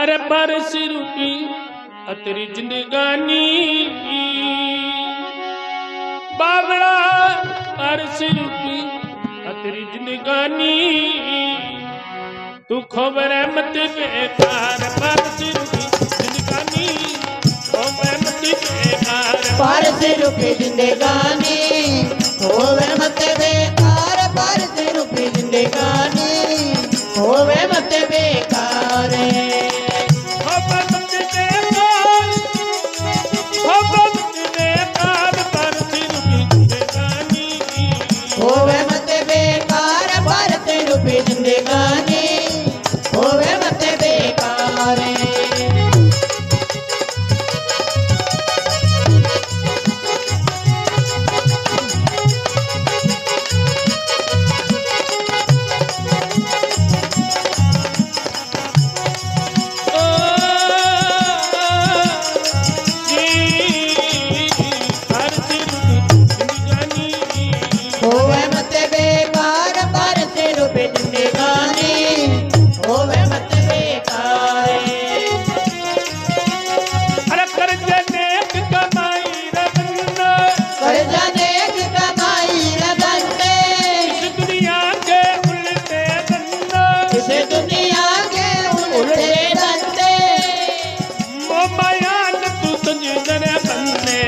अरे परस रूपी तेरी जिंदगानी बाबड़ा परस रूपी तेरी जिंदगानी तू खबर मत बेकार परस रूपी जिंदगानी खबर मत बेकार परस रूपी जिंदगानी होवे मत बेकार परस रूपी जिंदगानी होवे मत बेकार होवे मत बेकार परस रूपी जिंदगानी होवे मत बेकार होवे मत बेकार परस रूपी जिंदगानी होवे मत बेकार अरे कर्जा नेक कमाई रबन्ना कर्जा नेक कमाई रबन्ने इस दुनिया के उल्टे बन्ना इस दुनिया के उल्टे बन्ने मोमायान तू संजन बन्ने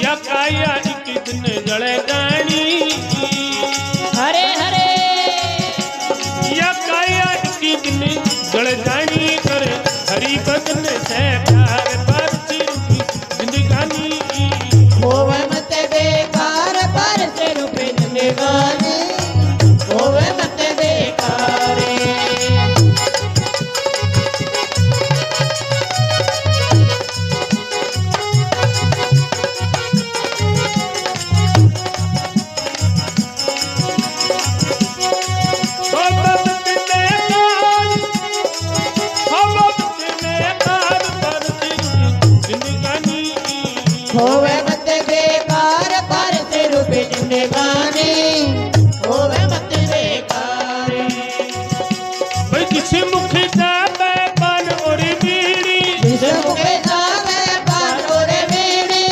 या काया एक दिन जले जानी हरे हरे या काया एक दिन जल जानी कर हरि बदन से प्यार परस रूपी जिंदगानी होवे मत बेकार परस रूपी जिंदगानी होवे मत बेकार होवे मत बेकार परस रूपी जिंदगानी होवे मत बेकार भाई किसी मुख जावे पान और बीड़ी जिस मुखे जावे पान और बीड़ी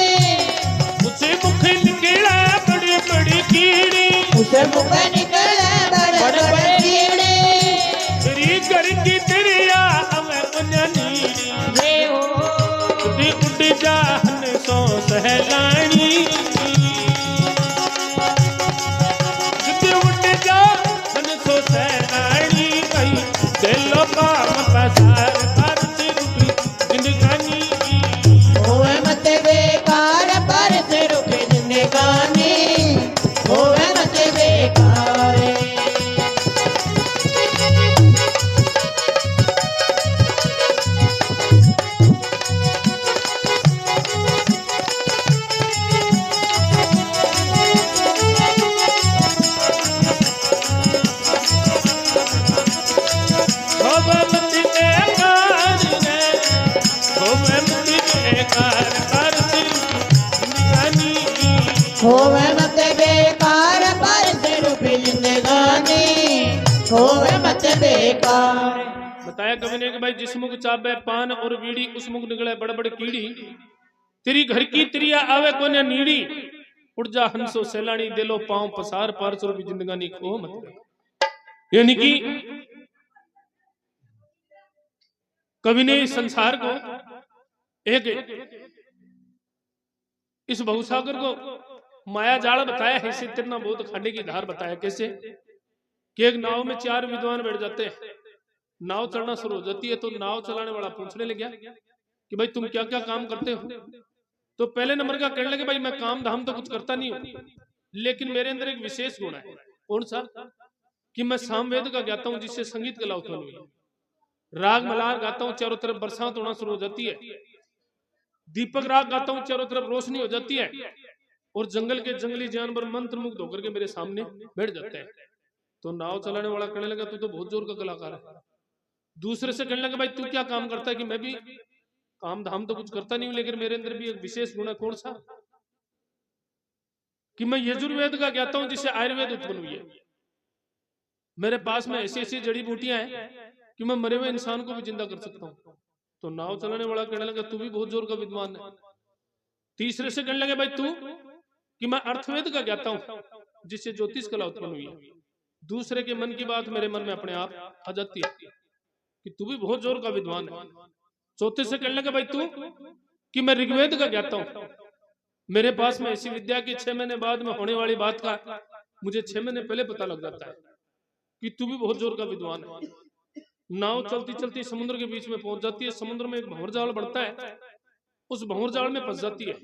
उसे मुख निकला बड़ी बड़ी कीड़ी उस मुखे निकले बड़े बड़े कीड़े तेरी घर की तिरिया हमें पुण्यनीड़ी उड़ी उड़ी जाहन सो सहलानी उड़ी उड़ी जाहन सो सहलानी भाई दिलो पाम पसार परस रूपी जिंदगानी होवे मत बेकार परस रूपी जिंदगानी होवे मत बेकार होवे मत बेकार रे होवे मत बेकार परस रूपी जिंदगानी होवे मत बेकार परस रूपी जिंदगानी होवे मत बेकार बताया कवि ने कि भाई जिस मुख चाबे पान और बीड़ी उस मुख निकले बड़ बड़ कीड़ी तेरी घर की तिरिया आवे कोने नीड़ी उड़ जा हंसो सैलानी दिलो पांव पसार पार स्वरूपी जिंदगानी खो मत यानी कि कवि ने इस संसार को एक इस बहुसागर को माया जाल बताया है इसे तिरना बहुत खाने की धार बताया कैसे कि एक नाव में चार विद्वान बैठ जाते हैं नाव चलना शुरू हो जाती है तो नाव चलाने वाला पूछने लगा कि भाई तुम क्या क्या काम करते हो तो पहले नंबर का कहने लगे भाई मैं काम धाम तो कुछ करता नहीं हूं लेकिन मेरे अंदर एक विशेष गुण है कौन सा कि मैं सामवेद का गाता हूं जिससे संगीत कला उत्पन्न हुई राग मलार गाता हूं चारों तरफ बरसात होना शुरू हो जाती है दीपक राग गाता हूं चारों तरफ रोशनी हो जाती है और जंगल के जंगली जानवर मंत्र मुग्ध होकर के मेरे सामने बैठ जाते हैं तो नाव चलाने वाला कहने लगा तू तो बहुत जोर का कलाकार है दूसरे से कहने लगा भाई तू क्या काम करता है कि मैं भी काम धाम तो कुछ करता नहीं हूं लेकिन मेरे अंदर भी एक विशेष गुण है कौन सा कि मैं यजुर्वेद का ज्ञाता हूं जिससे आयुर्वेद उत्पन्न हुई है मेरे पास में ऐसी ऐसी जड़ी बूटियां हैं कि मैं मरे हुए इंसान को भी जिंदा कर सकता हूं। तो नाव चलाने वाला कहने लगा तू भी बहुत जोर का विद्वान है। तीसरे से कहने लगे भाई तू, कि मैं अर्थवेद का ज्ञाता हूं जिससे ज्योतिष कला उत्पन्न हुई है। दूसरे के मन की बात मेरे मन में अपने आप आ जाती है कि तू भी बहुत जोर का विद्वान है। चौथे से कहने लगे भाई तू, कि मैं ऋग्वेद का ज्ञाता हूं, मेरे पास में ऐसी विद्या की 6 महीने बाद में होने वाली बात का मुझे 6 महीने पहले पता लग जाता है कि तू भी बहुत जोर का विद्वान है। नाव चलती चलती समुद्र के बीच में पहुंच जाती है। समुद्र में एक भंवर जाल बढ़ता है, उस भंवर जाल में फंस जाती है।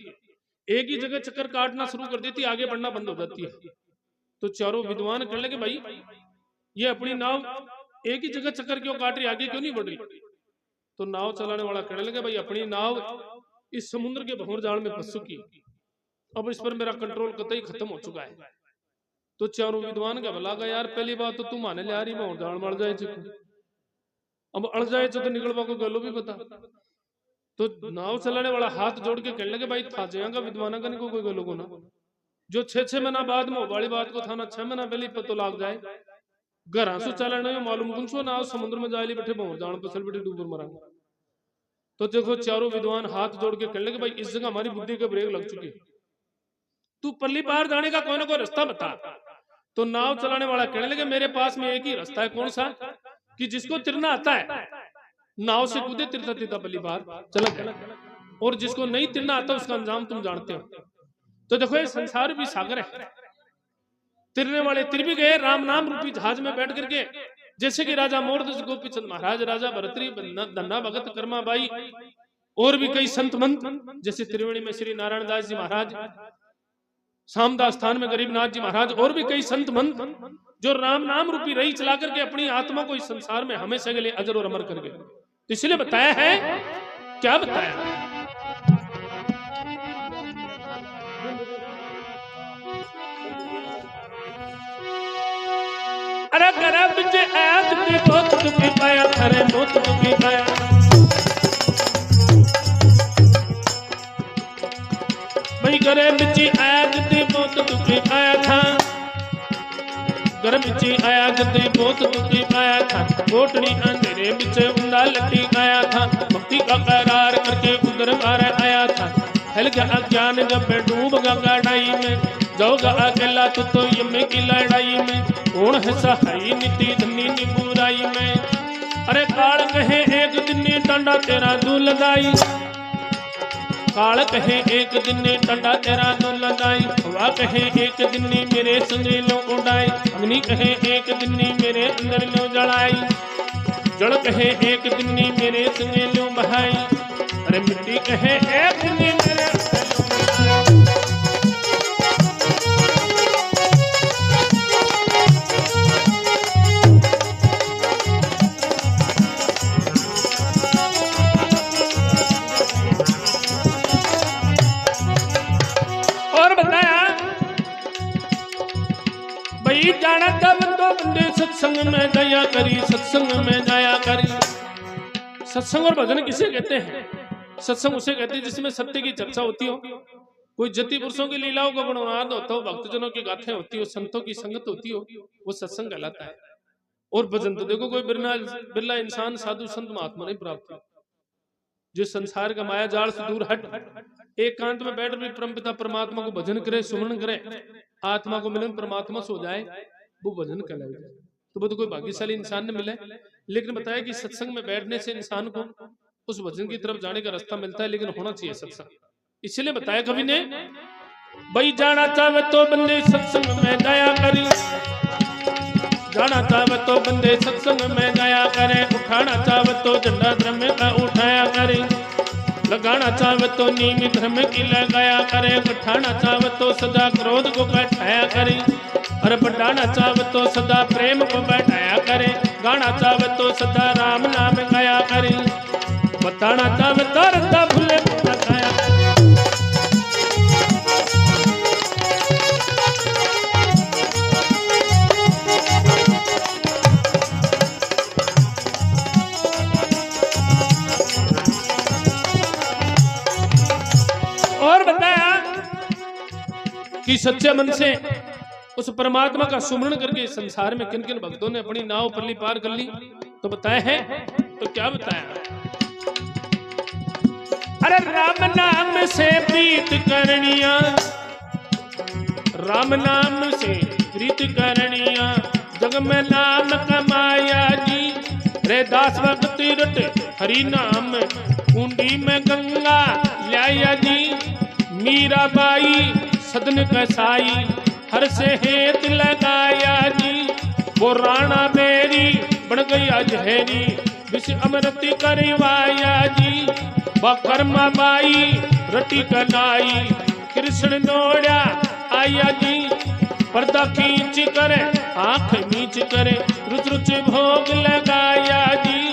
एक ही जगह चक्कर काटना शुरू कर देती है, आगे बढ़ना बंद हो जाती है। तो चारों विद्वान कहने लगे भाई ये अपनी नाव एक ही जगह चक्कर क्यों काट रही, आगे क्यों नहीं बढ़ रही। तो नाव चलाने वाला कहने लगे भाई अपनी नाव इस समुद्र के भंवर जाल में फंस चुकी, अब इस पर मेरा कंट्रोल कतई खत्म हो चुका है। तो चारों विद्वान का भला का यार पहली बात तो तू माने ले आ रही भंवर जाल मर जाए, अब अड़ जाए तो निकलवा को गलो भी बता। तो नाव चलाने वाला हाथ जोड़ के कहने लगे भाई था जाएगा विद्वाना का नहीं कोई गलो को ना, जो 6 महीना बाद में वाली बात को था ना 6 महीना पहले पतो लाग जाए घर आंसू चलाने में मालूम कुछ ना समुद्र में जाए बैठे भंवर जाल पसल बैठे डूबर मरांगे। तो देखो चारों विद्वान हाथ जोड़ के कहने लगे भाई इस जगह हमारी बुद्धि का ब्रेक लग चुकी, तू पल्ली पार जाने का कोई ना कोई रास्ता बता। तो नाव चलाने वाला कहने लगे मेरे पास में एक ही रास्ता है, कौन सा, कि जिसको तिरना आता है नाव से कूदे तिरता तिरता पल्ली पार चला गया, और जिसको नहीं तिरना आता उसका अंजाम तुम जानते हो। तो देखो ये संसार भी सागर है, तिरने वाले तिर भी गए राम नाम रूपी जहाज में बैठ करके, जैसे कि राजा मोरदस गोपीचंद महाराज, राजा भरतरी धन्ना भगत कर्माबाई और भी कई संत मंत, जैसे त्रिवेणी में श्री नारायण दास जी महाराज, सामदास स्थान में गरीबनाथ जी महाराज और भी कई संत मंत जो राम नाम रूपी रही चला करके अपनी आत्मा को इस संसार में हमेशा के लिए अजर और अमर कर गए। तो इसलिए बताया है, क्या बताया, अरे गर्भ से आज भी बहुत दुखी पाया, अरे बहुत दुखी पाया, भाई गर्भ से आज भी बहुत दुखी पाया था, गर्भ से आया गद्दी बहुत दुखी पाया था, कोटड़ी अंधेरे पीछे उंदा लट्टी आया था, भक्ति का करार करके उधर बार आया था, फैल गया अज्ञान जब डूब गया गढ़ाई में, जाओगा अकेला तो यम्मे की लड़ाई में, कौन है सहाई नीति धनी नी बुराई में, अरे काल कहे एक दिन डंडा तेरा दूल लगाई, काल कहे एक दिन डंडा तेरा दूल लगाई, हवा कहे एक दिन मेरे संगे लो उड़ाई, अग्नि कहे एक दिन मेरे अंदर लो जलाई, जल कहे एक दिन मेरे संगे लो बहाई, अरे मिट्टी कहे एक दिन मेरे जाना तब तो बंदे सत्संग में जाया करी, सत्संग में जाया करी। सत्संग और भजन किसे कहते हैं? सत्संग उसे कहते हैं जिसमें सत्य की चर्चा होती हो, कोई जति पुरुषों की लीलाओं का गुणगान होता हो, भक्तजनों की गाथाएं होती हो, संतों की संगत होती हो, वो सत्संग कहलाता है। और भजन तो देखो कोई बिरला इंसान साधु संत महात्मा नहीं प्राप्त, जो संसार का माया जाल से दूर हट एकांत में बैठ भी परमपिता परमात्मा को भजन करे, सुमरण करे, आत्मा को मिलन परमात्मा से हो जाए, वो भजन कहलाएगा। तो वो तो कोई भाग्यशाली इंसान ने मिले, लेकिन बताया कि सत्संग में बैठने से इंसान को उस भजन की तरफ जाने का रास्ता मिलता है, लेकिन होना चाहिए सत्संग। इसलिए बताया कवि ने, भाई जाना चाहे तो बंदे सत्संग में जाया करी, जाना चाहे तो बंदे सत्संग में जाया करे, उठाना चाहे तो झंडा धर्म का उठाया करे, लगाना चाहे तो नीम धर्म की लगाया करे, उठाना चाहे तो सदा क्रोध को बैठाया करे, और बढ़ाना चाहे तो सदा प्रेम को बैठाया करे, गाना चाहे तो सदा राम नाम गाया करे, बताना चाहे तो रत्ता भूले बताया। और बताया कि सच्चे मन से उस परमात्मा का सुमरण करके संसार में किन किन भक्तों ने अपनी नाव पल्ली पार कर ली, तो बताए हैं, तो क्या बताया? अरे राम नाम से प्रीत करनिया, राम नाम से प्रीत करनिया, जग में नाम कमाया जी। रे दास भगत रट हरि नाम, कुंडी में गंगा लाया जी। मीरा बाई सदन कसाई, हर से हेत लगाया जी। वो राणा मेरी बन गई अजहरी, विष अमृत करवाया जी। बकर्मा बाई रटी कलाई, कृष्ण नोड़ा आया जी। पर्दा खींच करे आंख नीच करे, रुच रुच भोग लगाया जी।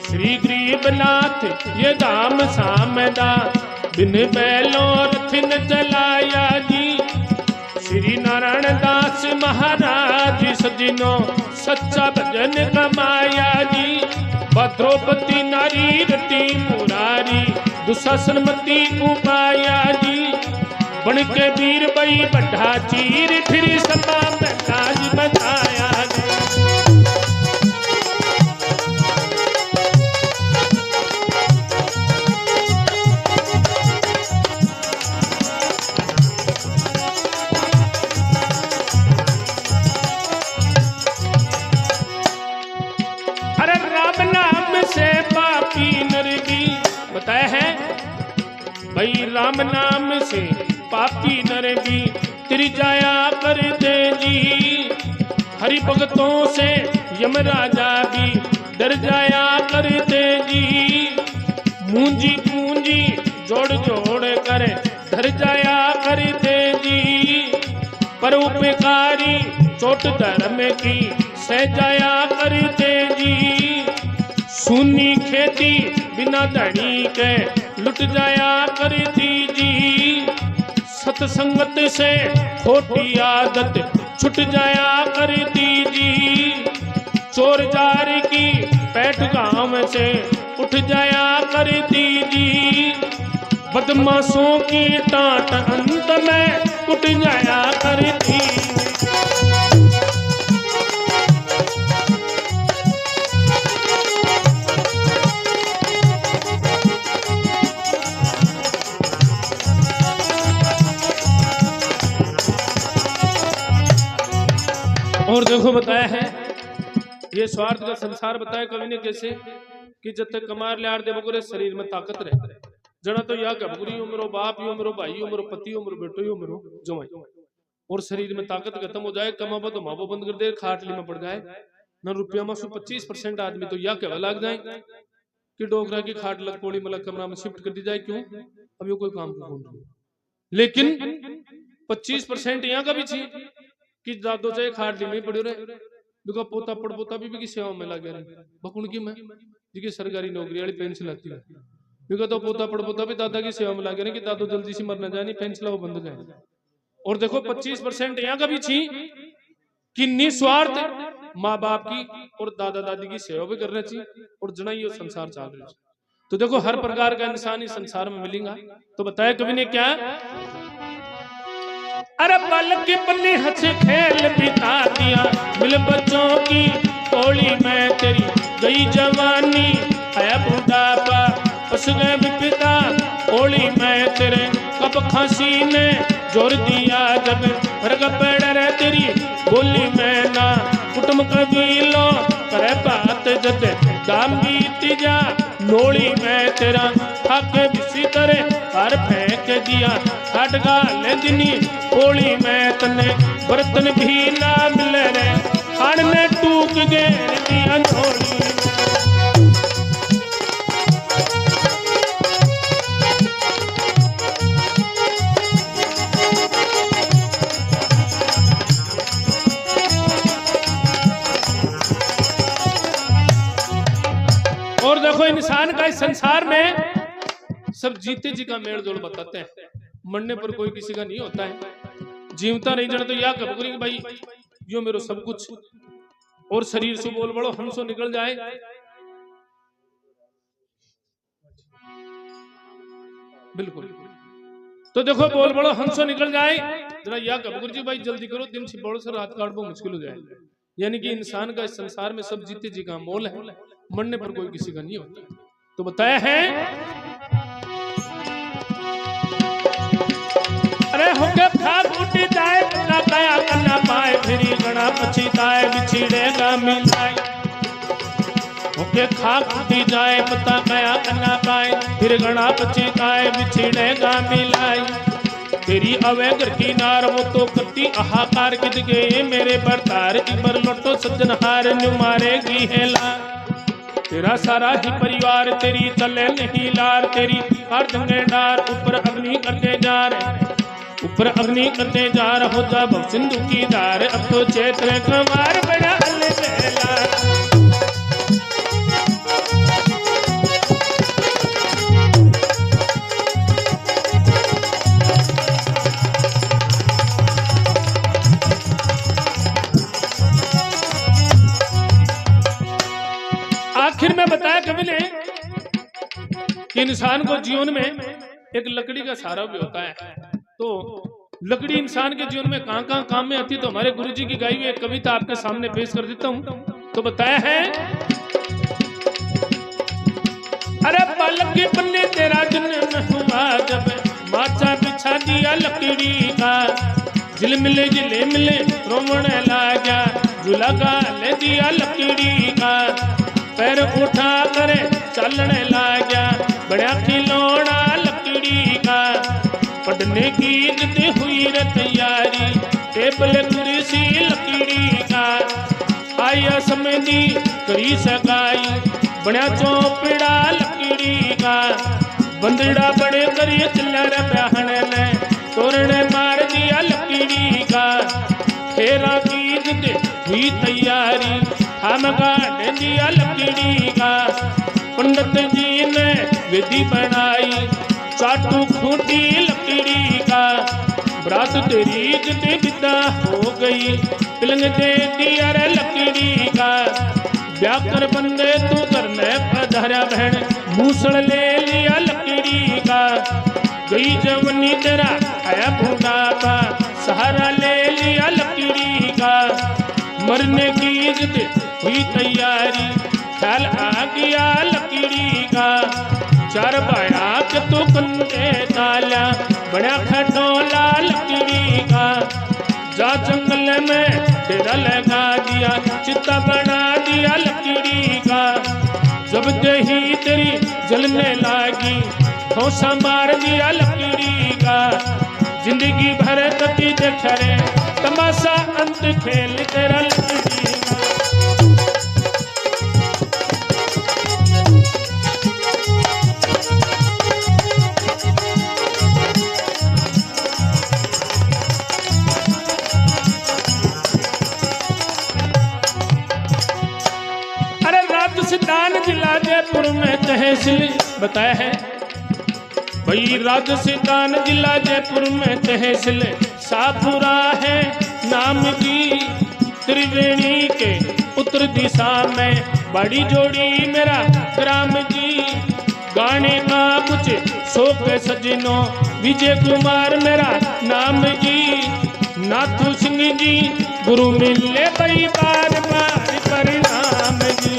श्री गरीबनाथ ये धाम सामदा, बिन बैलों रथ न चलाया जी। श्री नारायण दास महाराज सजनों, सच्चा भजन कमाया जी। द्रौपदी नारी रटी मुरारी, दुशासन मती उपाया जी। बन के वीर बई बढ़ा चीर, फिर सभा में राज बताया जी। बताया है भाई, राम नाम से पापी नर भी तिर जाया करते जी। हरि भक्तों से यमराजा भी डर जाया करते जी। मूंजी पूंजी जोड़ जोड़ कर धर जाया करते जी। पर उपकारी चोट धर्म की सह जाया करते जी। सुनी खेती बिना धनी के लुट जाया करती जी। सतसंगत से खोटी आदत छुट जाया करती जी। चोर जार की पैठ गांव से उठ जाया करती जी। बदमाशों की टाट अंत में उठ जाया करती। और देखो बताया है ये स्वार्थ का संसार बताया कवि ने कैसे कि जब तक कमार लियार दे बगुरे शरीर में ताकत रहे। जना तो या कबगुरी हो मेरो बाप हो मेरो भाई हो मेरो पति हो मेरो बेटो हो मेरो जमाई, और शरीर में ताकत खत्म हो जाए, कमाबो तो मावो बंद कर दे, खाटली में पड़ जाए न रुपया में 25% आदमी तो या कहवा लग जाए कि डोगरा की खाट लग पोड़ी मतलब कमरा में शिफ्ट कर दी जाए। क्यों? अब ये कोई काम को लेकिन 25% यहाँ का भी चाहिए कि दादो चाहे खाटली में पड़े रहे। देखो पोता पड़पोता भी की सेवा में लगे रहे बकुण की मैं जी सरकारी नौकरी वाली पेंशन आती है। देखो तो पोता पड़पोता भी दादा की सेवा में लगे रहे कि दादो जल्दी से मर न जाए, पेंशन वो बंद जाए। और देखो 25% यहाँ का भी चाहिए कि निस्वार्थ माँ बाप की और दादा दादी की सेवा भी करना चाहिए, और जना ये संसार चल रहा है। तो देखो हर प्रकार का इंसान इस संसार में मिलेगा। तो बताया कवि ने क्या, अरे पल के पल्ले हंस खेल बिता दिया, मिल बच्चों की टोली में तेरी गई जवानी, आया बुढ़ापा फंस गए विपदा ओली में तेरे। कब खांसी ने जोर दिया जब फर्क पेड़ रे तेरी बोली में ना, कुटुम कबीलों करे बात जद दाम बीत जा नोली में तेरा। खाके बिसी करे हर फेंक दिया, काट गाले दिनी ओली में तने बर्तन भी ना मिले रे, खान ने टूक गए दिया झोली। और देखो इंसान का इस संसार में सब जीते जी का मेल जोल बताते हैं, मरने पर कोई किसी का नहीं होता है। जीवता नहीं जड़ तो या कबूरी कि भाई यो मेरो सब कुछ, और शरीर से बोल बड़ो हंसो निकल जाए। बिल्कुल तो देखो बोल बड़ो हंसो निकल जाए जरा या कबूर जी भाई जल्दी करो, दिन से बड़ो से रात काट बहुत मुश्किल हो जाए। यानी कि इंसान का इस संसार में सब जीते जी का मोल है, मरने पर कोई किसी का नहीं होता। तो बताया है अरे होके खाक उठी जाए पता कया करना पाए, फिर गणा पछताए बिछड़ेगा मिलाए। होके खाक उठी जाए पता कया करना पाए, फिर गणा पछताए बिछड़ेगा मिलाए। तेरी अवे घर की नार वो तो करती हाहाकार, किद गए मेरे बरतार इबर लोटो सज्जन हार न्यू मारेगी हेला। तेरा सारा ही परिवार तेरी चले नहीं लार, तेरी हर जंगे डार ऊपर अग्नि करते जा रहे, ऊपर अग्नि करते जा रहा हो जा भव सिंधु की धार। अब तो चैत्र कुमार बड़ा अलबेला। आखिर में बताया कवि ने कि इंसान को जीवन में एक लकड़ी का सहारा भी होता है। तो लकड़ी इंसान के जीवन में कहां कहां काम में आती है, तो हमारे गुरुजी की गाई हुई एक कविता आपके सामने पेश कर देता हूं। तो बताया है अरे बालक के पन्ने तेरा जन्म हुआ जब, माचा बिछा दिया लकड़ी का, झिलमिले झिलमिले रोमण लागा, झूला गाल दिया लकड़ी का। पैर उठा कर चलने लागा, बड़ा खिलौना लकड़ी का। पढ़ने की जिद हुई रे तैयारी, टेबल कुर्सी लकड़ी का। आया समझी करी सगाई, बड़ा चौपड़ा लकड़ी का। बंदड़ा बड़े करी चिल्लर बहन ने, तोरने मार दिया लकड़ी का। फेरा की जिद हुई तैयारी, हम गाड़ दिया लकड़ी का। पंडित जी ने विधि बनाई, चाटू खूंटी लकड़ी का। बरात तेरी जिद विदा हो गई, तिलंग दे दिया रे लकड़ी का। ब्याह कर बंदे तू करने पधारा बहन, मूसल ले लिया लकड़ी का। गई जवनी तेरा आया बुढ़ापा, सहारा ले लिया लकड़ी का। मरने की जिद हुई तैयारी, ख्याल आ गया लकड़ी का। चार बाया के तू कंधे ताला, बड़ा खटोला लकड़ी का। जा जंगल में डेरा लगा दिया, चिता बना दिया लकड़ी का। जब दही तेरी जलने लागी, ठोसा मार दिया लकड़ी का। जिंदगी भर तकी देखरे तमाशा, अंत खेल तेरा लकड़ी का। अरे राजस्थान जिला जयपुर में तहसील बताया है भाई, राजस्थान जिला जयपुर में तहसील सापुरा है नाम की। त्रिवेणी के उत्तर दिशा में बड़ी जोड़ी मेरा ग्राम जी। गाने का कुछ शौक सजनों, विजय कुमार मेरा नाम जी। नाथू सिंह जी गुरु मिले कई बार बार परिणाम जी।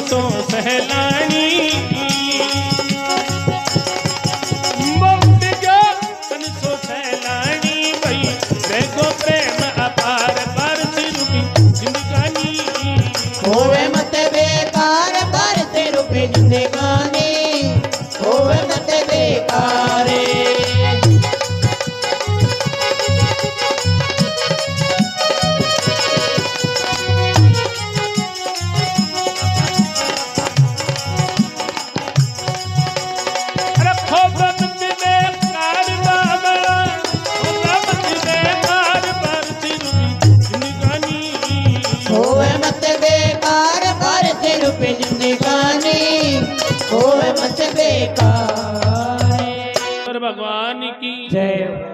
सो सहलानी सो सहलानी भाई, देखो प्रेम अपार पर से रुपी जिंदगानी। होवे मत बेकार पर से रुपी जिंदगानी, होवे मत बेकार। गाने होए मत बेकार। पर भगवान की जय।